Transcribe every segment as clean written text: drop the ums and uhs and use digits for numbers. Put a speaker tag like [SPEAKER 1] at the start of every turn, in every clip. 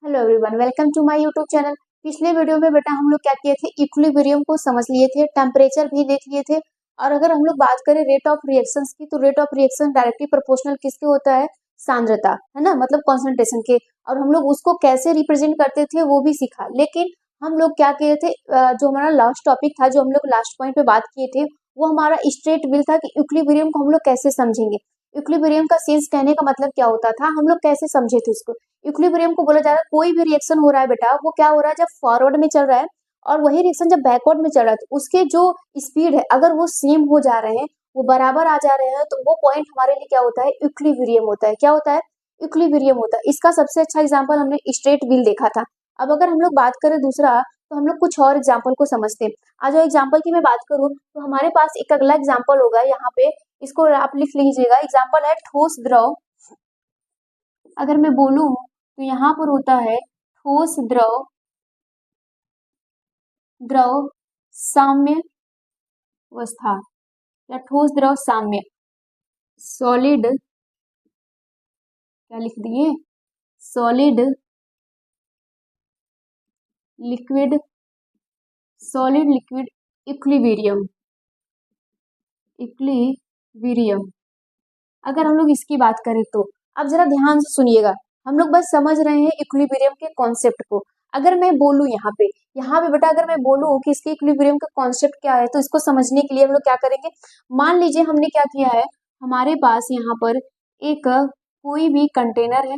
[SPEAKER 1] Hello everyone, welcome to my YouTube channel. पिछले video में बेटा हम लोग क्या किए थे, इक्विलिब्रियम को समझ लिए थे, टेम्परेचर भी देख लिए थे। और अगर हम लोग बात करें रेट ऑफ रिएक्शंस की, तो rate of reaction directly proportional किसके होता है, सांद्रता, है ना, मतलब कॉन्सेंट्रेशन के। और हम लोग उसको कैसे रिप्रेजेंट करते थे वो भी सीखा। लेकिन हम लोग क्या किए थे, जो हमारा लास्ट टॉपिक था, जो हम लोग लास्ट पॉइंट पे बात किए थे, वो हमारा स्ट्रेट विल था कि इक्विलिब्रियम को हम लोग कैसे समझेंगे। इक्विलिब्रियम का सेंस कहने का मतलब क्या होता था, हम लोग कैसे समझे थे उसको। इक्विलिब्रियम को बोला जा रहा है कोई भी रिएक्शन हो रहा है बेटा, वो क्या हो रहा है, जब फॉरवर्ड में चल रहा है और वही रिएक्शन जब बैकवर्ड में चल रहा है, तो उसके जो स्पीड है अगर वो सेम हो जा रहे हैं, वो बराबर आ जा रहे हैं, तो वो पॉइंट हमारे लिए क्या होता है, इक्विलिब्रियम होता है। क्या होता है, इक्विलिब्रियम होता है। इसका सबसे अच्छा एग्जाम्पल हमने स्ट्रेट व्हील देखा था। अब अगर हम लोग बात करें दूसरा, तो हम लोग कुछ और एग्जाम्पल को समझते हैं। आज एग्जाम्पल की मैं बात करूं, तो हमारे पास एक अगला एग्जाम्पल होगा यहाँ पे, इसको आप लिख लीजिएगा। एग्जाम्पल है ठोस द्रव। अगर मैं बोलूं तो यहाँ पर होता है ठोस द्रव, द्रव साम्य अवस्था या ठोस द्रव साम्य। सॉलिड, क्या लिख दिए, solid, liquid, solid liquid equilibrium, equilibrium. अगर हम लोग इसकी बात करें तो अब जरा ध्यान से सुनिएगा, हम लोग बस समझ रहे हैं इक्विलिब्रियम के कॉन्सेप्ट को। अगर मैं बोलूं यहाँ पे बेटा, अगर मैं बोलूं कि इसके इक्विलिब्रियम का कॉन्सेप्ट क्या है, तो इसको समझने के लिए हम लोग क्या करेंगे। मान लीजिए हमने क्या किया है, हमारे पास यहाँ पर एक कोई भी कंटेनर है,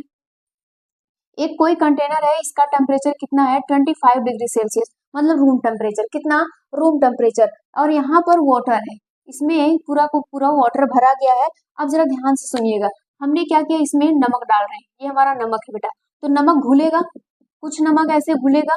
[SPEAKER 1] एक कोई कंटेनर है, इसका टेम्परेचर कितना है, 25 डिग्री सेल्सियस, मतलब रूम टेम्परेचर। कितना, रूम टेम्परेचर। और यहाँ पर वाटर है, इसमें पूरा को पूरा वाटर भरा गया है। अब जरा ध्यान से सुनिएगा, हमने क्या किया, इसमें नमक डाल रहे हैं, ये हमारा नमक है बेटा। तो नमक घुलेगा, कुछ नमक ऐसे घुलेगा,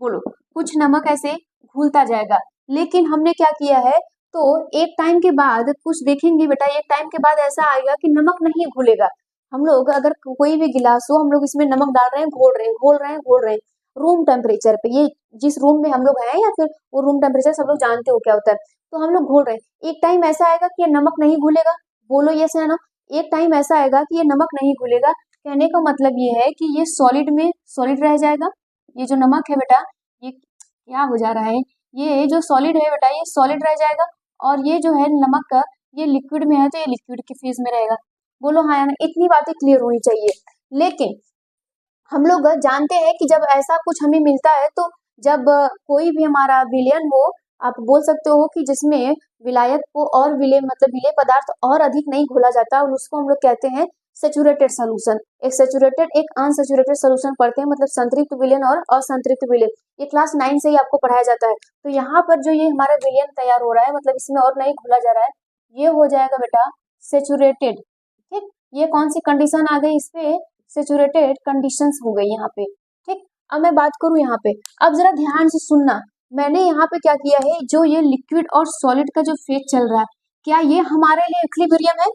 [SPEAKER 1] बोलो, कुछ नमक ऐसे घुलता जाएगा। लेकिन हमने क्या किया है, तो एक टाइम के बाद कुछ देखेंगे बेटा, एक टाइम के बाद ऐसा आएगा कि नमक नहीं घुलेगा। हम लोग अगर कोई भी गिलास हो, हम लोग इसमें नमक डाल रहे हैं, घोल रहे हैं, घोल रहे हैं, घोल रहे हैं, रूम टेम्परेचर पे, ये जिस रूम में हम लोग हैं, या फिर वो रूम टेम्परेचर सब लोग जानते हो क्या होता है। तो हम लोग घोल रहे हैं, एक टाइम ऐसा आएगा कि ये नमक नहीं घुलेगा। बोलो यस या नो। एक टाइम ऐसा आएगा कि ये नमक नहीं घुलेगा। कहने का मतलब ये है कि ये सॉलिड में सॉलिड रह जाएगा। ये जो नमक है बेटा, ये क्या हो जा रहा है, ये जो सॉलिड है बेटा, ये सॉलिड रह जाएगा। और ये जो है नमक का, ये लिक्विड में है, तो ये लिक्विड के फेज में रहेगा। बोलो हाँ या ना, इतनी बातें क्लियर होनी चाहिए। लेकिन हम लोग जानते हैं कि जब ऐसा कुछ हमें मिलता है, तो जब कोई भी हमारा विलयन हो, आप बोल सकते हो कि जिसमें विलायक को और विलय मतलब विलय पदार्थ और अधिक नहीं घोला जाता, और उसको हम लोग कहते हैं सेचुरेटेड सोल्यूशन। एक सेचुरेटेड, एक अनसेचुरेटेड सोल्यूशन पढ़ते हैं, मतलब संतृप्त विलयन और असंतृप्त विलयन। ये क्लास 9 से ही आपको पढ़ाया जाता है। तो यहाँ पर जो ये हमारा विलयन तैयार हो रहा है, मतलब इसमें और नहीं घोला जा रहा है, ये हो जाएगा बेटा सेचुरेटेड। ठीक, ये कौन सी कंडीशन आ गई, इस पे सेचुरेटेड कंडीशंस हो गई यहाँ पे। ठीक, अब मैं बात करूं यहाँ पे, अब जरा ध्यान से सुनना। मैंने यहाँ पे क्या किया है, जो ये लिक्विड और सॉलिड का जो फेज चल रहा है, क्या ये हमारे लिए इक्विलिब्रियम है।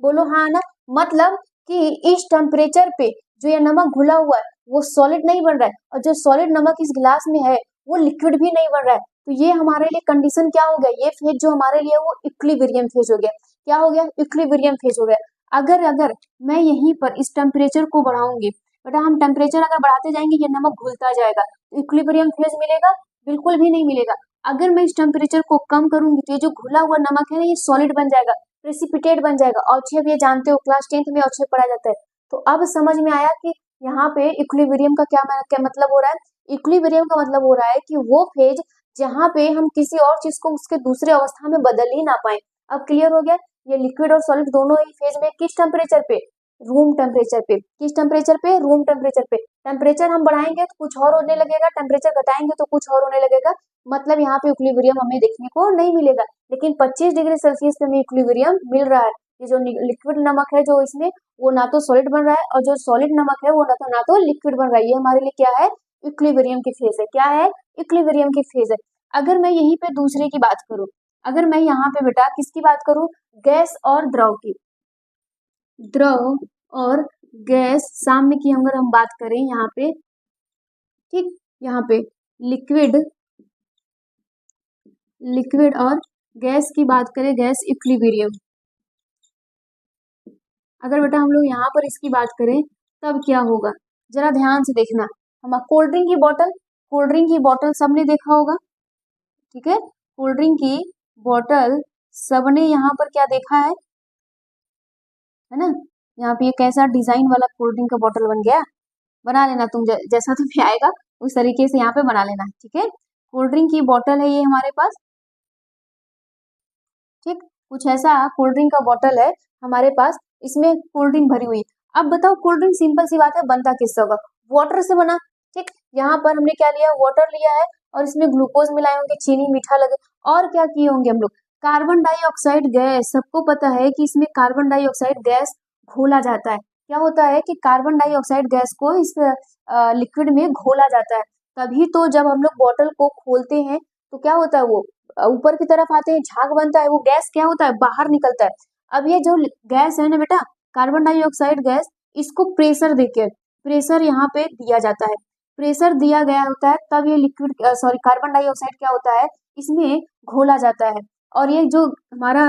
[SPEAKER 1] बोलो हाँ ना। मतलब कि इस टेम्परेचर पे जो ये नमक घुला हुआ है, वो सॉलिड नहीं बन रहा है, और जो सॉलिड नमक इस गिलास में है, वो लिक्विड भी नहीं बन रहा है। तो ये हमारे लिए कंडीशन क्या हो गया, ये फेज जो हमारे लिए वो इक्विलिब्रियम फेज हो गया। क्या हो गया, इक्विलिब्रियम फेज हो गया। अगर अगर मैं यहीं पर इस टेम्परेचर को बढ़ाऊंगी बेटा, हम टेम्परेचर अगर बढ़ाते जाएंगे, ये नमक घुलता जाएगा, तो इक्विलिब्रियम फेज मिलेगा, बिल्कुल भी नहीं मिलेगा। अगर मैं इस टेम्परेचर को कम करूंगी, तो ये जो घुला हुआ नमक है ना, ये सॉलिड बन जाएगा, प्रेसिपिटेट बन जाएगा। अवक्षेप ये जानते हो, क्लास 10th में अवक्षेप पढ़ा जाता है। तो अब समझ में आया कि यहाँ पे इक्विलिब्रियम का क्या मतलब हो रहा है। इक्विलिब्रियम का मतलब हो रहा है कि वो फेज जहाँ पे हम किसी और चीज को उसके दूसरे अवस्था में बदल ही ना पाए। अब क्लियर हो गया, ये लिक्विड और सॉलिड दोनों ही फेज में किस टेम्परेचर पे, रूम टेम्परेचर पे। किस टेम्परेचर पे, रूम टेम्परेचर पे। टेम्परेचर हम बढ़ाएंगे तो कुछ और होने लगेगा, टेम्परेचर घटाएंगे तो कुछ और होने लगेगा। मतलब यहाँ पे इक्विलिब्रियम हमें देखने को नहीं मिलेगा। लेकिन 25 डिग्री सेल्सियस पे हमें इक्विलिब्रियम मिल रहा है। ये जो लिक्विड नमक है जो इसमें, वो ना तो सॉलिड बन रहा है, और जो सॉलिड नमक है वो ना तो लिक्विड बन रहा है। ये हमारे लिए क्या है, इक्विलिब्रियम की फेज है। क्या है, इक्विलिब्रियम की फेज है। अगर मैं यहीं पे दूसरे की बात करूं, अगर मैं यहाँ पे बेटा किसकी बात करूं, गैस और द्रव की, द्रव और गैस साम्य की अगर हम बात करें यहाँ पे, ठीक, यहाँ पे लिक्विड, लिक्विड और गैस की बात करें, गैस इक्विलिब्रियम। अगर बेटा हम लोग यहाँ पर इसकी बात करें, तब क्या होगा, जरा ध्यान से देखना। हम कोल्ड ड्रिंक की बोतल सबने देखा होगा, ठीक है। कोल्ड ड्रिंक की बोतल सबने यहाँ पर क्या देखा है ना। यहाँ पे ये कैसा डिजाइन वाला कोल्ड ड्रिंक का बोतल बन गया, बना लेना तुम जैसा तुम्हें आएगा उस तरीके से यहाँ पे बना लेना, ठीक है। कोल्ड ड्रिंक की बोतल है ये हमारे पास, ठीक। कुछ ऐसा कोल्ड ड्रिंक का बोतल है हमारे पास, इसमें कोल्ड ड्रिंक भरी हुई है। अब बताओ कोल्ड ड्रिंक सिंपल सी बात है, बनता किससे होगा, वाटर से बना, ठीक। यहाँ पर हमने क्या लिया, वाटर लिया है और इसमें ग्लूकोज मिलाए होंगे, चीनी मीठा लगे, और क्या किए होंगे हम लोग, कार्बन डाइऑक्साइड गैस। सबको पता है कि इसमें कार्बन डाइऑक्साइड गैस घोला जाता है। क्या होता है कि कार्बन डाइऑक्साइड गैस को इस लिक्विड में घोला जाता है। तभी तो जब हम लोग बॉटल को खोलते हैं तो क्या होता है, वो ऊपर की तरफ आते हैं, झाग बनता है, वो गैस क्या होता है, बाहर निकलता है। अब ये जो गैस है ना बेटा, कार्बन डाइऑक्साइड गैस, इसको प्रेशर देके, प्रेशर यहाँ पे दिया जाता है, प्रेशर दिया गया होता है, तब ये लिक्विड कार्बन डाइऑक्साइड क्या होता है, इसमें घोला जाता है। और ये जो हमारा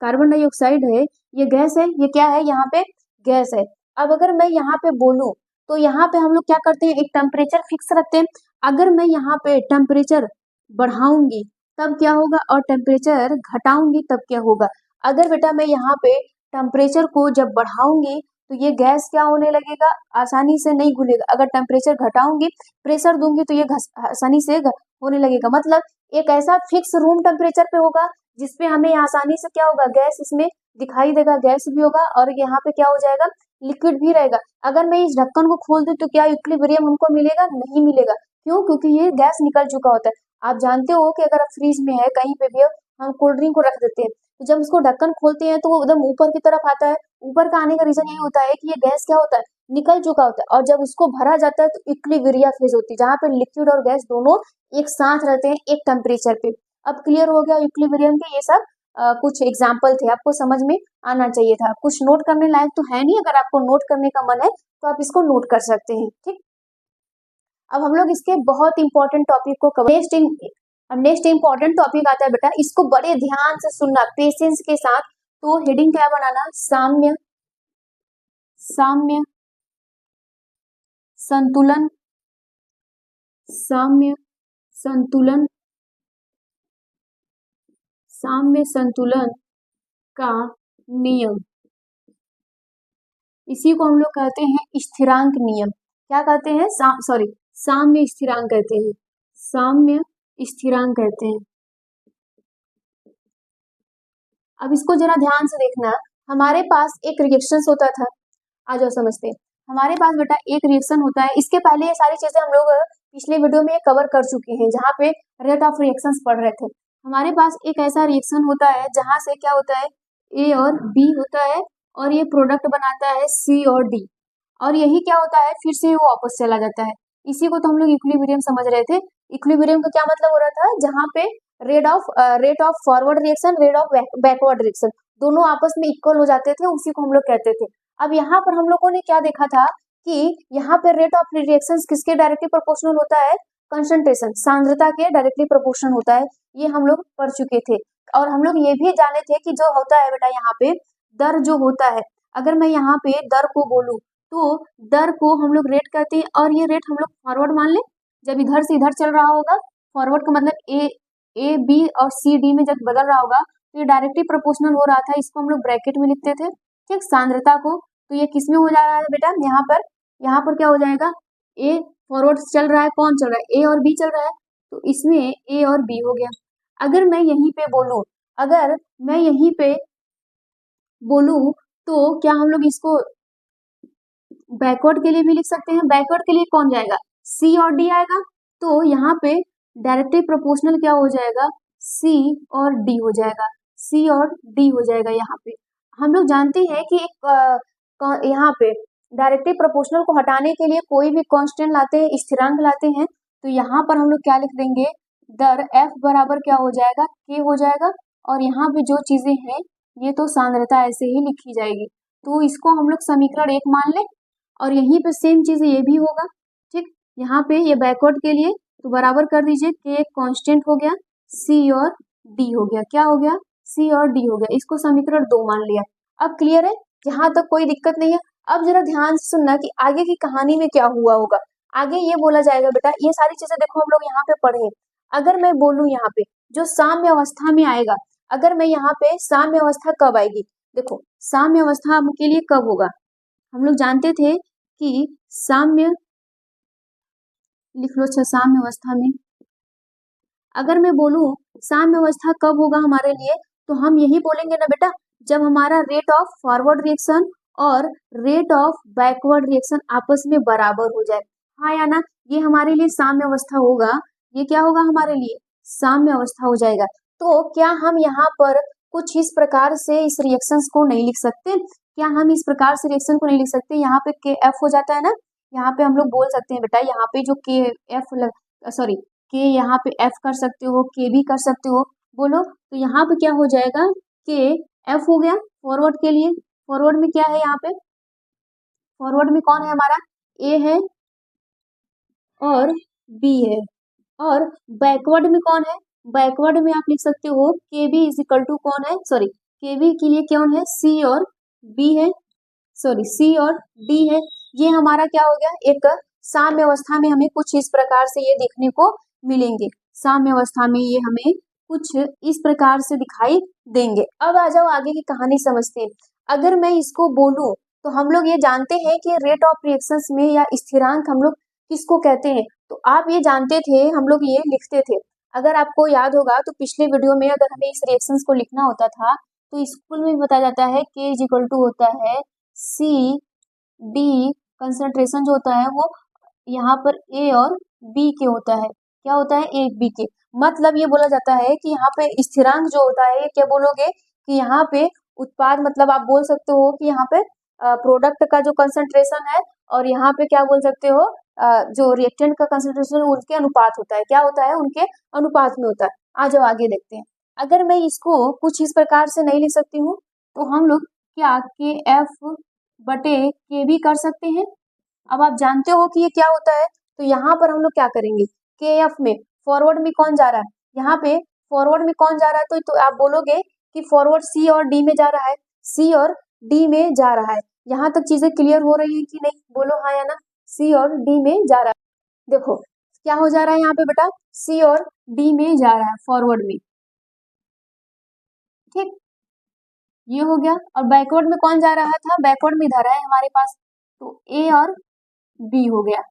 [SPEAKER 1] कार्बन डाइऑक्साइड है, ये गैस है, ये क्या है, यहाँ पे गैस है। अब अगर मैं यहाँ पे बोलूं तो यहाँ पे हम लोग क्या करते हैं, एक टेम्परेचर फिक्स रखते हैं। अगर मैं यहाँ पे टेम्परेचर बढ़ाऊंगी तब क्या होगा, और टेम्परेचर घटाऊंगी तब क्या होगा। अगर बेटा मैं यहाँ पे टेम्परेचर को जब बढ़ाऊंगी तो ये गैस क्या होने लगेगा, आसानी से नहीं घुलेगा। अगर टेम्परेचर घटाऊंगी, प्रेशर दूंगी तो ये आसानी से होने लगेगा। मतलब एक ऐसा फिक्स रूम टेम्परेचर पे होगा जिसपे हमें आसानी से क्या होगा, गैस इसमें दिखाई देगा, गैस भी होगा और यहाँ पे क्या हो जाएगा, लिक्विड भी रहेगा। अगर मैं इस ढक्कन को खोल दूं तो क्या इक्विलिब्रियम हमको मिलेगा, नहीं मिलेगा। क्यों, क्योंकि ये गैस निकल चुका होता है। आप जानते हो कि अगर आप फ्रीज में है कहीं पे भी हम कोल्ड ड्रिंक को रख देते हैं, तो जब उसको ढक्कन खोलते हैं तो वो एकदम ऊपर की तरफ आता है। ऊपर का आने का रीजन यही होता है कि ये गैस क्या होता है, निकल चुका होता है। और जब उसको भरा जाता है तो इक्विलिब्रिया फेज होती है, जहाँ पे लिक्विड और गैस दोनों एक साथ रहते हैं एक टेम्परेचर पे। अब क्लियर हो गया इक्विलिब्रियम के ये सब कुछ एग्जाम्पल थे, आपको समझ में आना चाहिए था। कुछ नोट करने लायक तो है नहीं, अगर आपको नोट करने का मन है तो आप इसको नोट कर सकते हैं, ठीक। अब हम लोग इसके बहुत इंपॉर्टेंट टॉपिक को कवर, नेक्स्ट इंपॉर्टेंट टॉपिक आता है बेटा, इसको बड़े ध्यान से सुनना, पेशेंस के साथ। तो हेडिंग क्या बनाना, साम्य साम्य संतुलन, साम्य संतुलन, साम्य संतुलन का नियम। इसी को हम लोग कहते हैं स्थिरांक नियम। क्या कहते हैं, साम्य स्थिरांक कहते हैं, साम्य स्थिरांक कहते हैं। अब इसको जरा ध्यान से देखना, हमारे पास एक रिएक्शन होता था, आ जाओ समझते हैं। हमारे पास बेटा एक रिएक्शन होता है, इसके पहले ये सारी चीजें हम लोग पिछले वीडियो में कवर कर चुके हैं, जहाँ पे रेट ऑफ रिएक्शंस पढ़ रहे थे। हमारे पास एक ऐसा रिएक्शन होता है जहाँ से क्या होता है, ए और बी होता है और ये प्रोडक्ट बनाता है सी और डी, और यही क्या होता है, फिर से वो वापस चला जाता है। इसी को तो हम लोग इक्विलिब्रियम समझ रहे थे। इक्विलिब्रियम का क्या मतलब हो रहा था, जहाँ पे rate of forward reaction, rate of backward reaction दोनों आपस में इक्वल हो जाते थे, उसी को हम लोग कहते थे। अब यहाँ पर हम लोगों ने क्या देखा था कि यहाँ पर रेट ऑफ रिएक्शन किसके डायरेक्टली प्रोपोर्शनल होता है, कंसंट्रेशन, सांद्रता के डायरेक्टली प्रोपोर्शनल होता है। ये हम लोग पढ़ चुके थे। और हम लोग ये भी जाने थे कि जो होता है बेटा यहाँ पे दर जो होता है, अगर मैं यहाँ पे दर को बोलूं तो दर को हम लोग रेट कहते हैं, और ये रेट हम लोग फॉरवर्ड मान ले, जब इधर से इधर चल रहा होगा, फॉरवर्ड का मतलब ए बी और सी डी में जब बदल रहा होगा तो ये डायरेक्टली प्रोपोर्शनल हो रहा था, इसको हम लोग ब्रैकेट में लिखते थे, ठीक। सांद्रता को तो ये किस में हो जा रहा है बेटा, यहाँ पर क्या हो जाएगा, ए फॉरवर्ड चल रहा है, कौन चल रहा है, ए और बी चल रहा है, तो इसमें ए और बी हो गया। अगर मैं यहीं पे बोलूं, अगर मैं यहीं पे बोलूं तो क्या हम लोग इसको बैकवर्ड के लिए भी लिख सकते हैं। बैकवर्ड के लिए कौन जाएगा, सी और डी आएगा, तो यहाँ पे डायरेक्टली प्रोपोर्शनल क्या हो जाएगा, सी और डी हो जाएगा, सी और डी हो जाएगा। यहाँ पे हम लोग जानते हैं कि एक यहाँ पे डायरेक्टली प्रोपोर्शनल को हटाने के लिए कोई भी कांस्टेंट लाते हैं, स्थिरांक लाते हैं, तो यहाँ पर हम लोग क्या लिख देंगे, दर एफ बराबर क्या हो जाएगा, के हो जाएगा। और यहाँ पे जो चीजें हैं ये तो सांद्रता ऐसे ही लिखी जाएगी, तो इसको हम लोग समीकरण 1 मान ले। और यहीं पे सेम चीज ये भी होगा, ठीक। यहाँ पे ये बैकवर्ड के लिए तो बराबर कर दीजिए, के एक कांस्टेंट हो गया, सी और डी हो गया, क्या हो गया, सी और डी हो गया, इसको समीकरण 2 मान लिया। अब क्लियर है, यहाँ तक कोई दिक्कत नहीं है। अब जरा ध्यान से सुनना कि आगे की कहानी में क्या हुआ होगा। आगे ये बोला जाएगा बेटा, ये सारी चीजें देखो हम लोग यहाँ पे पढ़े। अगर मैं बोलूँ यहाँ पे जो साम्य अवस्था में आएगा, अगर मैं यहाँ पे साम्य अवस्था कब आएगी, देखो साम्य अवस्था के लिए कब होगा, हम लोग जानते थे कि साम्य, लिख लो अच्छा, साम्य अवस्था में अगर मैं बोलूं साम्य अवस्था कब होगा हमारे लिए, तो हम यही बोलेंगे ना बेटा, जब हमारा रेट ऑफ फॉरवर्ड रिएक्शन और रेट ऑफ बैकवर्ड रिएक्शन आपस में बराबर हो जाए। हाँ या ना, ये हमारे लिए साम्य अवस्था होगा। ये क्या होगा हमारे लिए, साम्य अवस्था हो जाएगा। तो क्या हम यहाँ पर कुछ इस प्रकार से इस रिएक्शंस को नहीं लिख सकते, क्या हम इस प्रकार से रिएक्शन को नहीं लिख सकते, यहाँ पे के एफ हो जाता है ना, यहाँ पे हम लोग बोल सकते हैं बेटा, यहाँ पे जो के एफ सॉरी के यहाँ पे एफ कर सकते हो, के भी कर सकते हो, बोलो तो यहाँ पे क्या हो जाएगा, के एफ हो गया फॉरवर्ड के लिए। फॉरवर्ड में क्या है यहाँ पे, फॉरवर्ड में कौन है हमारा, ए है और बी है, और बैकवर्ड में कौन है, बैकवर्ड में आप लिख सकते हो के बी इज इक्वल टू कौन है, सॉरी के बी के लिए कौन है, सी और बी है, सॉरी सी और डी है। ये हमारा क्या हो गया, एक साम्य अवस्था में हमें कुछ इस प्रकार से ये देखने को मिलेंगे, साम्य अवस्था में ये हमें कुछ इस प्रकार से दिखाई देंगे। अब आ जाओ आगे की कहानी समझते हैं। अगर मैं इसको बोलूं तो हम लोग ये जानते हैं कि रेट ऑफ रिएक्शंस में या स्थिरांक हम लोग किसको कहते हैं, तो आप ये जानते थे, हम लोग ये लिखते थे। अगर आपको याद होगा तो पिछले वीडियो में अगर हमें इस रिएक्शंस को लिखना होता था तो स्कूल में भी बताया जाता है के इज इक्वल टू होता है सी डी, कंसंट्रेशन जो होता है वो यहाँ पर ए और बी के होता है, क्या होता है, ए बी के। मतलब ये बोला जाता है कि यहाँ पे स्थिरांक जो होता है, क्या बोलोगे कि यहाँ पे उत्पाद, मतलब आप बोल सकते हो कि यहाँ पे प्रोडक्ट का जो कंसंट्रेशन है, और यहाँ पे क्या बोल सकते हो, जो रिएक्टेंट का कंसंट्रेशन उनके अनुपात होता है, क्या होता है, उनके अनुपात में होता है। आ जाओ आगे देखते हैं। अगर मैं इसको कुछ इस प्रकार से नहीं लिख सकती हूँ तो हम लोग क्या के एफ बटे के भी कर सकते हैं। अब आप जानते हो कि ये क्या होता है, तो यहाँ पर हम लोग क्या करेंगे, के एफ में फॉरवर्ड में कौन जा रहा है, यहाँ पे फॉरवर्ड में कौन जा रहा है, तो आप बोलोगे कि फॉरवर्ड सी और डी में जा रहा है, सी और डी में जा रहा है। यहाँ तक चीजें क्लियर हो रही है कि नहीं, बोलो हाँ या ना, सी और डी में जा रहा है। देखो क्या हो जा रहा है यहाँ पे बेटा, सी और डी में जा रहा है फॉरवर्ड में, ठीक, ये हो गया। और बैकवर्ड में कौन जा रहा था, बैकवर्ड में धरा है हमारे पास, तो ए और बी हो गया।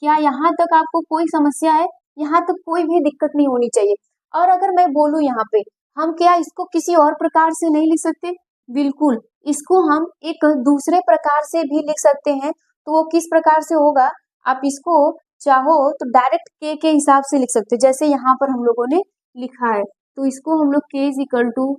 [SPEAKER 1] क्या यहाँ तक आपको कोई समस्या है, यहाँ तक कोई भी दिक्कत नहीं होनी चाहिए। और अगर मैं बोलूँ यहाँ पे, हम क्या इसको किसी और प्रकार से नहीं लिख सकते, बिल्कुल इसको हम एक दूसरे प्रकार से भी लिख सकते हैं। तो वो किस प्रकार से होगा, आप इसको चाहो तो डायरेक्ट के हिसाब से लिख सकते हैं, जैसे यहाँ पर हम लोगों ने लिखा है, तो इसको हम लोग के इज इक्वल टू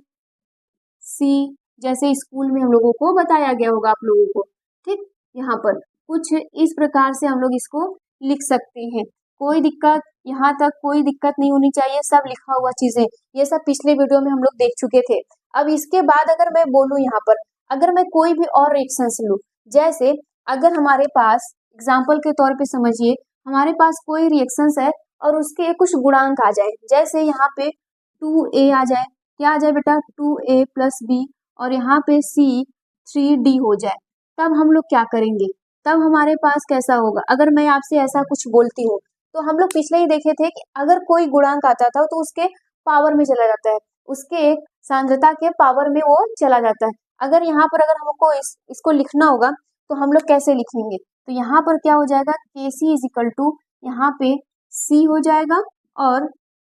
[SPEAKER 1] सी, जैसे स्कूल में हम लोगों को बताया गया होगा आप लोगों को, ठीक, यहाँ पर कुछ इस प्रकार से हम लोग इसको लिख सकते हैं। कोई दिक्कत, यहाँ तक कोई दिक्कत नहीं होनी चाहिए, सब लिखा हुआ चीजें, ये सब पिछले वीडियो में हम लोग देख चुके थे। अब इसके बाद अगर मैं बोलूँ यहाँ पर, अगर मैं कोई भी और रिएक्शंस लूँ, जैसे अगर हमारे पास एग्जाम्पल के तौर पे समझिए, हमारे पास कोई रिएक्शंस है और उसके कुछ गुणांक आ जाए, जैसे यहाँ पे 2a आ जाए, क्या आ जाए बेटा, 2a प्लस बी, और यहाँ पे c 3d हो जाए, तब हम लोग क्या करेंगे, तब हमारे पास कैसा होगा। अगर मैं आपसे ऐसा कुछ बोलती हूँ, तो हम लोग पिछले ही देखे थे कि अगर कोई गुणांक आता था तो उसके पावर में चला जाता है, उसके सांद्रता के पावर में वो चला जाता है। अगर यहाँ पर अगर हमको इसको लिखना होगा तो हम लोग कैसे लिखेंगे, तो यहाँ पर क्या हो जाएगा, के सी इज इक्वल टू, यहाँ पे सी हो जाएगा और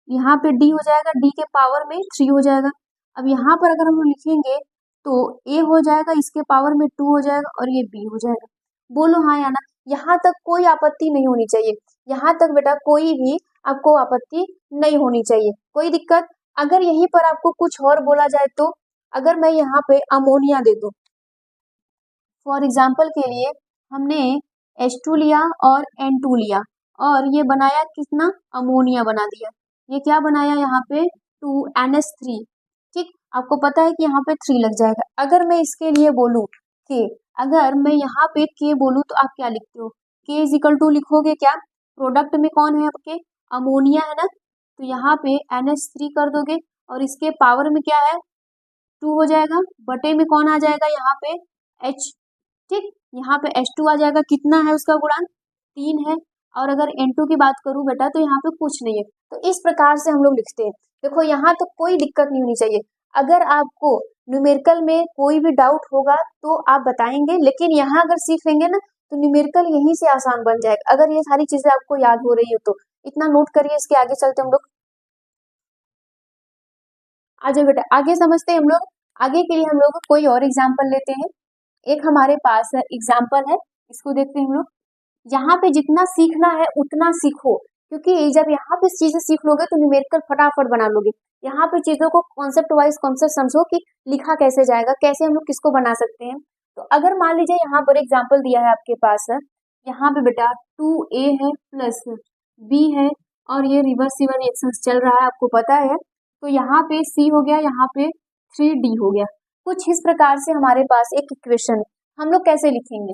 [SPEAKER 1] यहाँ पे डी हो जाएगा, डी के पावर में 3 हो जाएगा। अब यहाँ पर अगर हम लिखेंगे तो ए हो जाएगा, इसके पावर में 2 हो जाएगा, और ये बी हो जाएगा। बोलो हाँ या ना, यहाँ तक कोई आपत्ति नहीं होनी चाहिए, यहाँ तक बेटा कोई भी आपको आपत्ति नहीं होनी चाहिए, कोई दिक्कत। अगर यहीं पर आपको कुछ और बोला जाए तो, अगर मैं यहाँ पे अमोनिया दे दूं, फॉर एग्जाम्पल के लिए हमने H2 लिया और N2 लिया और ये बनाया कितना, अमोनिया बना दिया, ये क्या बनाया यहाँ पे 2NH3, ठीक, आपको पता है कि यहाँ पे 3 लग जाएगा। अगर मैं इसके लिए बोलूँ के, अगर मैं यहाँ पे के बोलूँ तो आप क्या लिखते हो, के इज इक्वल टू लिखोगे क्या, प्रोडक्ट में कौन है आपके, अमोनिया है ना, तो यहाँ पे NH3 कर दोगे और इसके पावर में क्या है 2 हो जाएगा, बटे में कौन आ जाएगा यहाँ पे H, ठीक, यहाँ पे H2 आ जाएगा, कितना है उसका गुणांक 3 है, और अगर N2 की बात करूँ बेटा तो यहाँ पे कुछ नहीं है। तो इस प्रकार से हम लोग लिखते हैं। देखो यहाँ तो कोई दिक्कत नहीं होनी चाहिए। अगर आपको न्यूमेरिकल में कोई भी डाउट होगा तो आप बताएंगे, लेकिन यहाँ अगर सीख लेंगे ना तो न्यूमेरिकल यहीं से आसान बन जाएगा। अगर ये सारी चीजें आपको याद हो रही हो तो इतना नोट करिए। इसके आगे चलते हम लोग, आ जाओ बेटा आगे समझते हैं हम लोग। आगे के लिए हम लोग कोई और एग्जाम्पल लेते हैं। एक हमारे पास एग्जाम्पल है, इसको देखते हैं हम लोग। यहाँ पे जितना सीखना है उतना सीखो, क्योंकि जब यहाँ पे चीजें सीख लोगे तो न्यूमेरिकल फटाफट बना लोगे। यहाँ पे चीजों को कॉन्सेप्ट वाइज कॉन्सेप्ट समझो कि लिखा कैसे जाएगा, कैसे हम लोग किसको बना सकते हैं। तो अगर मान लीजिए यहाँ पर एग्जाम्पल दिया है आपके पास, यहाँ पे बेटा 2a है प्लस b है और ये रिवर्सिबल रिएक्शन चल रहा है, आपको पता है। तो यहाँ पे c हो गया, यहाँ पे 3d हो गया। कुछ इस प्रकार से हमारे पास एक इक्वेशन है। हम लोग कैसे लिखेंगे,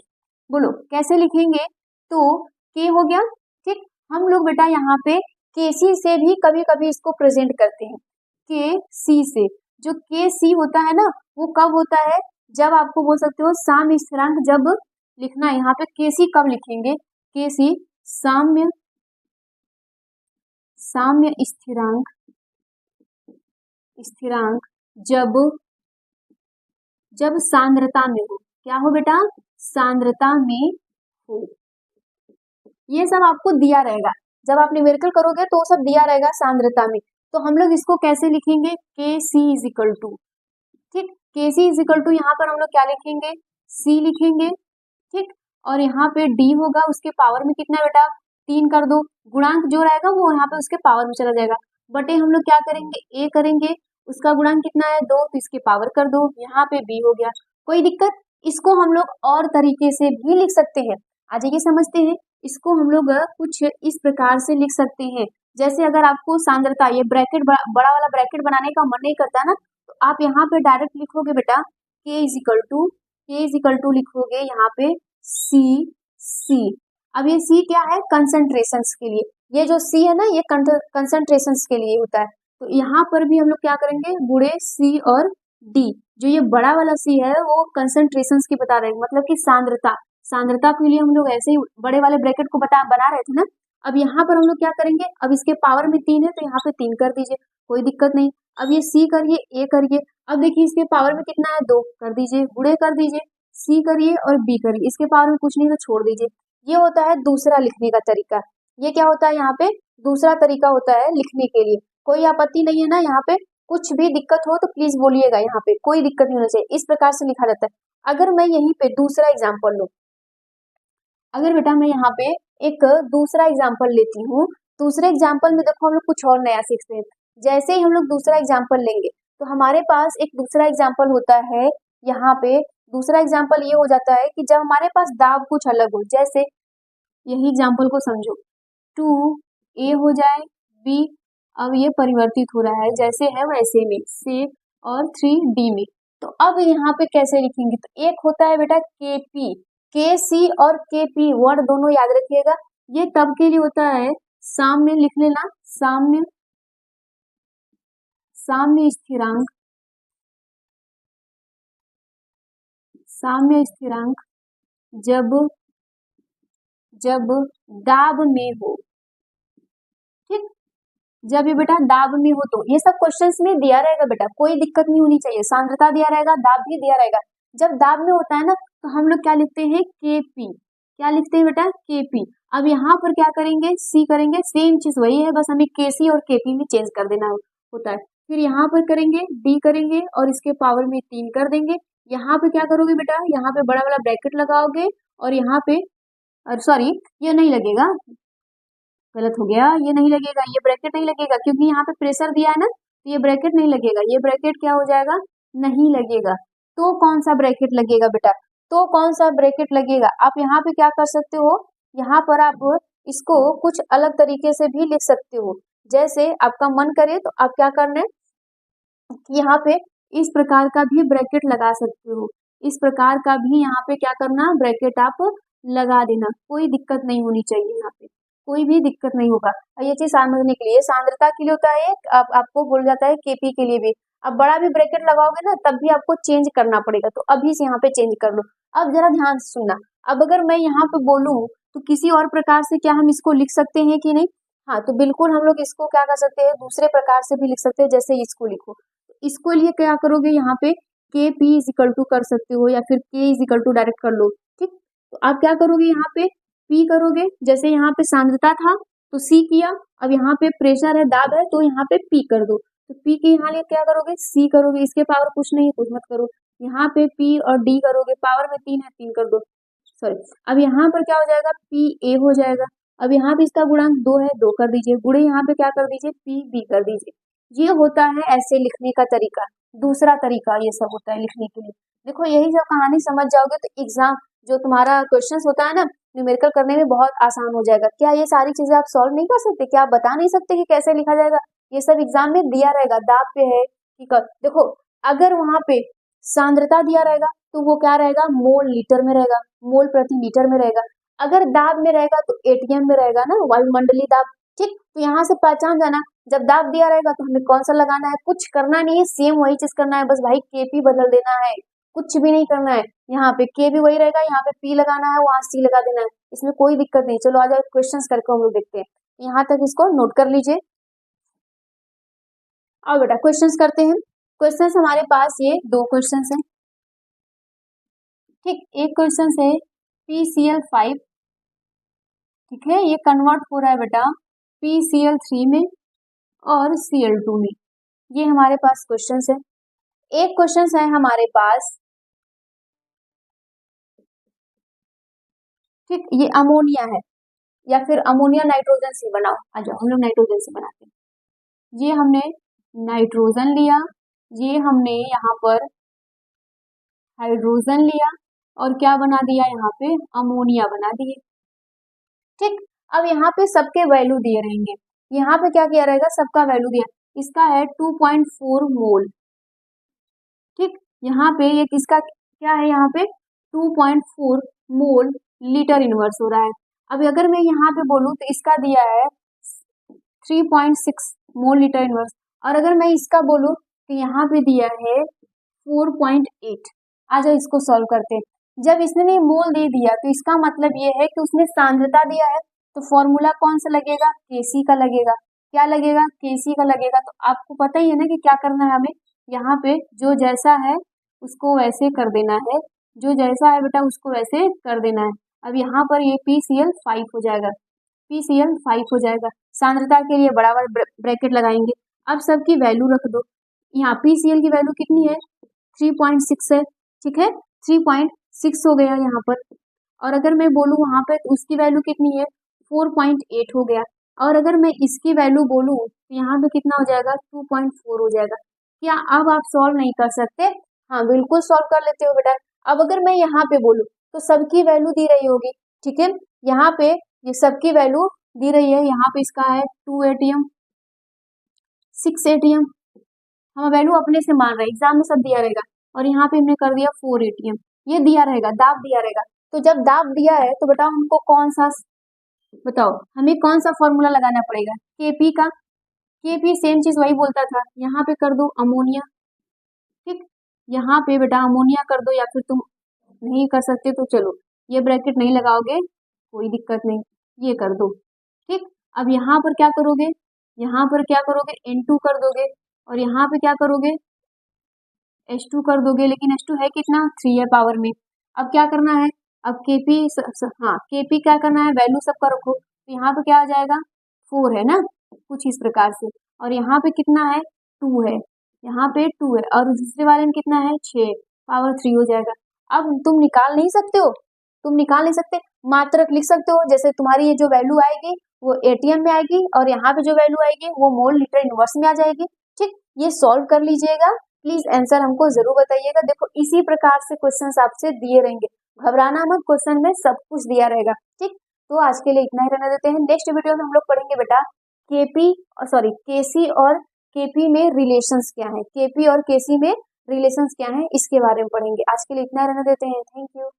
[SPEAKER 1] बोलो कैसे लिखेंगे। तो k हो गया, ठीक। हम लोग बेटा यहाँ पे kc से भी कभी कभी इसको प्रेजेंट करते हैं, kc से। जो kc होता है ना वो कब होता है, जब आपको बोल सकते हो साम्य स्थिरांक जब लिखना है। यहाँ पे kc कब लिखेंगे, kc साम्य स्थिरांक जब सांद्रता में हो। क्या हो बेटा, सांद्रता में हो। ये सब आपको दिया रहेगा, जब आप न्यूमेरिकल करोगे तो सब दिया रहेगा सांद्रता में। तो हम लोग इसको कैसे लिखेंगे, Kc इज इक्वल टू, ठीक। Kc इज इक्वल टू यहाँ पर हम लोग क्या लिखेंगे, C लिखेंगे, ठीक। और यहाँ पे D होगा, उसके पावर में कितना बेटा 3 कर दो, गुणांक जो रहेगा वो यहाँ पे उसके पावर में चला जाएगा। बटे हम लोग क्या करेंगे, A करेंगे, उसका गुणांक कितना है 2, तो इसके पावर कर दो, यहाँ पे B हो गया। कोई दिक्कत, इसको हम लोग और तरीके से भी लिख सकते हैं। आज ये समझते हैं, इसको हम लोग कुछ इस प्रकार से लिख सकते हैं। जैसे अगर आपको सांद्रता, ये ब्रैकेट बड़ा वाला ब्रैकेट बनाने का मन नहीं करता ना, तो आप यहाँ पे डायरेक्ट लिखोगे बेटा K इज इक्वल टू लिखोगे यहाँ पे C। अब ये C क्या है, कंसंट्रेशन के लिए। ये जो C है ना ये कंसंट्रेशन के लिए होता है। तो यहाँ पर भी हम लोग क्या करेंगे, गुणे C और D। जो ये बड़ा वाला C है वो कंसंट्रेशन की बता रहे हैं, मतलब कि सांद्रता के लिए हम लोग ऐसे ही बड़े वाले ब्रैकेट को बना रहे थे ना। अब यहाँ पर हम लोग क्या करेंगे, अब इसके पावर में 3 है तो यहाँ पे 3 कर दीजिए, कोई दिक्कत नहीं। अब ये C करिए, A करिए, अब देखिए इसके पावर में कितना है 2, कर दीजिए, गुणे कर दीजिए, C करिए और B करिए, इसके पावर में कुछ नहीं तो छोड़ दीजिए। ये होता है दूसरा लिखने का तरीका। ये क्या होता है, यहाँ पे दूसरा तरीका होता है लिखने के लिए। कोई आपत्ति नहीं है ना, यहाँ पे कुछ भी दिक्कत हो तो प्लीज बोलिएगा, यहाँ पे कोई दिक्कत नहीं होना चाहिए। इस प्रकार से लिखा जाता है। अगर मैं यहीं पे दूसरा एग्जाम्पल लूँ, अगर बेटा मैं यहाँ पे एक दूसरा एग्जाम्पल लेती हूँ, दूसरे एग्जाम्पल में देखो हम लोग कुछ और नया सीखते हैं। जैसे ही हम लोग दूसरा एग्जाम्पल लेंगे तो हमारे पास एक दूसरा एग्जाम्पल होता है। यहाँ पे दूसरा एग्जाम्पल ये हो जाता है कि जब हमारे पास दाब कुछ अलग हो, जैसे यही एग्जाम्पल को समझो, 2a हो जाए b, अब ये परिवर्तित हो रहा है जैसे है वैसे में से, और 3d में। तो अब यहाँ पे कैसे लिखेंगे, तो एक होता है बेटा kp, kc और kp वर्ड दोनों याद रखिएगा। ये तब के लिए होता है, साम्य लिख लेना, साम्य स्थिरांक जब दाब में हो, ठीक। जब ये बेटा दाब में हो, तो ये सब क्वेश्चंस में दिया रहेगा बेटा, कोई दिक्कत नहीं होनी चाहिए। सांद्रता दिया रहेगा, दाब भी दिया रहेगा। जब दाब में होता है ना तो हम लोग क्या लिखते हैं, Kp। क्या लिखते हैं बेटा, Kp। अब यहाँ पर क्या करेंगे, C करेंगे, सेम चीज वही है, बस हमें Kc और Kp में चेंज कर देना होता है। फिर यहाँ पर करेंगे D करेंगे और इसके पावर में 3 कर देंगे। यहाँ पे क्या करोगे बेटा, यहाँ पे बड़ा वाला ब्रैकेट लगाओगे और यहाँ पे सॉरी ये नहीं लगेगा, गलत हो गया, ये नहीं लगेगा, ये ब्रैकेट नहीं लगेगा, क्योंकि यहाँ पे प्रेशर दिया है ना, तो ये ब्रैकेट नहीं लगेगा। ये ब्रैकेट क्या हो जाएगा, नहीं लगेगा। तो कौन सा ब्रैकेट लगेगा बेटा, तो कौन सा ब्रैकेट लगेगा, आप यहाँ पे क्या कर सकते हो, यहाँ पर आप इसको कुछ अलग तरीके से भी लिख सकते हो। जैसे आपका मन करे तो आप क्या करना है, यहाँ पे इस प्रकार का भी ब्रैकेट लगा सकते हो। इस प्रकार का भी यहाँ पे क्या करना, ब्रैकेट आप लगा देना, कोई दिक्कत नहीं होनी चाहिए। यहाँ पे कोई भी दिक्कत नहीं होगा। ये चीज समझने के लिए, सांद्रता के लिए होता है, आपको बोल जाता है Kp के लिए भी। अब बड़ा भी ब्रैकेट लगाओगे ना तब भी आपको चेंज करना पड़ेगा, तो अभी से यहाँ पे चेंज कर लो। अब जरा ध्यान से सुनना, अब अगर मैं यहाँ पे बोलूँ तो किसी और प्रकार से क्या हम इसको लिख सकते हैं कि नहीं? हाँ, तो बिल्कुल हम लोग इसको क्या कर सकते हैं, दूसरे प्रकार से भी लिख सकते हैं, जैसे इसको लिखो। इसको लिए क्या करोगे, यहाँ पे के पी इज इक्वल टू कर सकते हो, या फिर के इज इक्वल टू डायरेक्ट कर लो। ठीक, तो आप क्या करोगे, यहाँ पे पी करोगे, जैसे यहाँ पे सांद्रता था तो सी किया, अब यहाँ पे प्रेशर है, दाब है, तो यहाँ पे पी कर दो। तो पी के यहाँ लिए क्या करोगे, सी करोगे, इसके पावर कुछ नहीं, कुछ मत करो। यहाँ पे पी और डी करोगे, पावर में 3 है, 3 कर दो, सॉरी। अब यहाँ पर क्या हो जाएगा, पी ए हो जाएगा। अब यहाँ पे इसका गुणांक 2 है, 2 कर दीजिए, गुणे यहाँ पे क्या कर दीजिए, पी बी कर दीजिए। ये होता है ऐसे लिखने का तरीका, दूसरा तरीका ये सब होता है लिखने के लिए। देखो यही सब कहानी समझ जाओगे तो एग्जाम जो तुम्हारा क्वेश्चंस होता है ना, न्यूमेरिकल करने में बहुत आसान हो जाएगा। क्या ये सारी चीजें आप सॉल्व नहीं कर सकते? क्या आप बता नहीं सकते कि कैसे लिखा जाएगा? ये सब एग्जाम में दिया रहेगा, दाब पे है, ठीक है। देखो अगर वहां पे सांद्रता दिया रहेगा तो वो क्या रहेगा, मोल लीटर में रहेगा, मोल प्रति लीटर में रहेगा। अगर दाब में रहेगा तो एटीएम में रहेगा ना, वायुमंडलीय दाब। ठीक, तो यहाँ से पहचान जाना, जब दाब दिया रहेगा तो हमें कौन सा लगाना है, कुछ करना नहीं है, सेम वही चीज करना है, बस भाई केपी बदल देना है, कुछ भी नहीं करना है। यहाँ पे के भी वही रहेगा, यहाँ पे पी लगाना है, वहां सी लगा देना है, इसमें कोई दिक्कत नहीं। चलो आ जाओ क्वेश्चन करके हम लोग देखते हैं, यहाँ तक इसको नोट कर लीजिए। और बेटा क्वेश्चंस करते हैं। क्वेश्चंस हमारे पास ये 2 क्वेश्चंस हैं। ठीक, एक क्वेश्चन है PCl5, ठीक है, ये कन्वर्ट हो रहा है बेटा PCl3 में और Cl2 में, ये हमारे पास क्वेश्चन है। एक क्वेश्चन है हमारे पास, ठीक, ये अमोनिया है, या फिर अमोनिया नाइट्रोजन से बनाओ, आ जाओ हम लोग नाइट्रोजन से बनाते हैं। ये हमने नाइट्रोजन लिया, ये हमने यहाँ पर हाइड्रोजन लिया, और क्या बना दिया, यहाँ पे अमोनिया बना दिए। ठीक, अब यहाँ पे सबके वैल्यू दिए रहेंगे, यहाँ पे क्या किया रहेगा, सबका वैल्यू दिया, इसका है 2.4 मोल। ठीक, यहाँ पे ये किसका क्या है, यहाँ पे 2.4 मोल लीटर इनवर्स हो रहा है। अब अगर मैं यहाँ पे बोलूँ तो इसका दिया है 3.6 मोल लीटर इनवर्स, और अगर मैं इसका बोलूँ तो यहाँ पे दिया है 4.8। आ जाओ इसको सॉल्व करते हैं। जब इसने मोल दे दिया तो इसका मतलब ये है कि उसने सांद्रता दिया है, तो फॉर्मूला कौन सा लगेगा, केसी का लगेगा। क्या लगेगा, केसी का लगेगा। तो आपको पता ही है ना कि क्या करना है हमें, यहाँ पे जो जैसा है उसको वैसे कर देना है, जो जैसा है बेटा उसको वैसे कर देना है। अब यहाँ पर ये PCl5 हो जाएगा, PCl5 हो जाएगा। सांद्रता के लिए बड़ा बड़ा ब्रैकेट लगाएंगे। अब सबकी वैल्यू रख दो, यहाँ PCl की वैल्यू कितनी है, 3.6 है, ठीक है, 3.6 हो गया यहाँ पर। और अगर मैं बोलूँ वहां पे तो उसकी वैल्यू कितनी है, 4.8 हो गया। और अगर मैं इसकी वैल्यू बोलूँ तो यहाँ पे कितना हो जाएगा, 2.4 हो जाएगा। क्या अब आप सॉल्व नहीं कर सकते? हाँ बिल्कुल सॉल्व कर लेते हो बेटा। अब अगर मैं यहाँ पे बोलूँ तो सबकी वैल्यू दी रही होगी, ठीक है, यहाँ पे ये सबकी वैल्यू दी रही है। यहाँ पे इसका है 2 एटीएम, 6 एटीएम, हम वैल्यू अपने से मान रहे हैं, एग्जाम में सब दिया रहेगा। और यहाँ पे हमने कर दिया 4 एटीएम, ये दिया रहेगा, दाब दिया रहेगा। तो जब दाब दिया है तो बताओ हमको कौन सा, बताओ हमें कौन सा फॉर्मूला लगाना पड़ेगा, केपी का। केपी सेम चीज वही बोलता था, यहाँ पे कर दो अमोनिया। ठीक, यहाँ पे बेटा अमोनिया कर दो, या फिर तुम नहीं कर सकते तो चलो ये ब्रैकेट नहीं लगाओगे कोई दिक्कत नहीं, ये कर दो। ठीक, अब यहाँ पर क्या करोगे, यहाँ पर क्या करोगे, N2 कर दोगे, और यहाँ पे क्या करोगे, H2 कर दोगे। लेकिन H2 है कितना, 3 है पावर में। अब क्या करना है, अब केपी, हाँ केपी क्या करना है, वैल्यू सबका रखो। तो यहाँ पे क्या आ जाएगा, 4 है ना, कुछ इस प्रकार से। और यहाँ पे कितना है, 2 है, यहाँ पे 2 है, और दूसरे वाले में कितना है, 6, पावर 3 हो जाएगा। अब तुम निकाल नहीं सकते हो, तुम निकाल नहीं सकते, मात्रक लिख सकते हो। जैसे तुम्हारी ये जो वैल्यू आएगी वो एटीएम में आएगी, और यहाँ पे जो वैल्यू आएगी वो मोल लीटर इनवर्स में आ जाएगी। ठीक, ये सॉल्व कर लीजिएगा, प्लीज आंसर हमको जरूर बताइएगा। देखो इसी प्रकार से क्वेश्चंस आपसे दिए रहेंगे, घबराना मत, क्वेश्चन में सब कुछ दिया रहेगा। ठीक, तो आज के लिए इतना ही रहने देते हैं। नेक्स्ट वीडियो में हम लोग पढ़ेंगे बेटा केपी, सॉरी केसी और केपी में रिलेशंस क्या है, केपी और केसी में रिलेशंस क्या है, इसके बारे में पढ़ेंगे। आज के लिए इतना रहने देते हैं, थैंक यू।